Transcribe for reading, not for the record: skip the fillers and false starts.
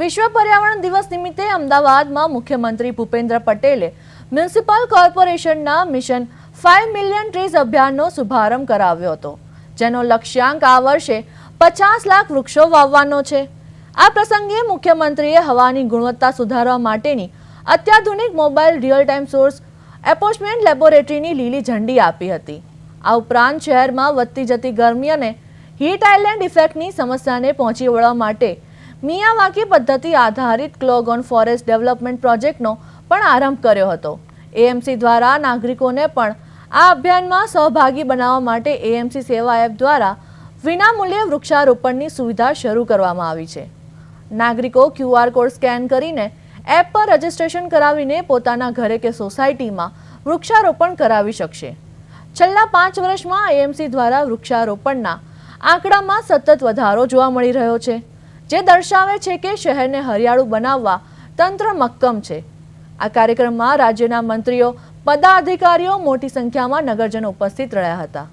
વિશ્વ પર્યાવરણ દિવસ નિમિત્તે અમદાવાદમાં મુખ્યમંત્રી ભૂપેન્દ્ર પટેલે મ્યુનિસિપલ કોર્પોરેશનના મિશન 5 મિલિયન ટ્રીઝ અભિયાનનો શુભારંભ કરાવ્યો હતો, જેનો લક્ષ્યાંક આ વર્ષે 50 લાખ વૃક્ષો વાવવાનો છે। આ પ્રસંગે મુખ્યમંત્રીએ હવાની ગુણવત્તા સુધારવા માટેની અત્યાધુનિક મોબાઈલ રિયલ ટાઈમ સોર્સ એપોચમેન્ટ લેબોરેટરીની લીલી ઝંડી આપી હતી। આ ઉપરાંત શહેરમાં વધતી જતી ગરમી અને હીટ આઇલેન્ડ ઇફેક્ટની સમસ્યાને પહોંચી વળવા માટે મિયાવાકી પદ્ધતિ આધારિત ક્લોગ ઓન ફોરેસ્ટ ડેવલપમેન્ટ પ્રોજેક્ટનો પણ આરંભ કર્યો હતો। એએમસી દ્વારા નાગરિકોને પણ આ અભિયાનમાં સહભાગી બનાવવા માટે એએમસી સેવા એપ દ્વારા વિનામૂલ્યે વૃક્ષારોપણની સુવિધા શરૂ કરવામાં આવી છે। નાગરિકો ક્યુઆર કોડ સ્કેન કરીને એપ પર રજીસ્ટ્રેશન કરાવીને પોતાના ઘરે કે સોસાયટીમાં વૃક્ષારોપણ કરાવી શકશે। છેલ્લા 5 વર્ષમાં એએમસી દ્વારા વૃક્ષારોપણના આંકડામાં સતત વધારો જોવા મળી રહ્યો છે, જે દર્શાવે છે કે શહેરને હરિયાળું બનાવવા તંત્ર મક્કમ છે। આ કાર્યક્રમમાં રાજ્યના મંત્રીઓ, પદાધિકારીઓ, મોટી સંખ્યામાં નગરજનો ઉપસ્થિત રહ્યા હતા।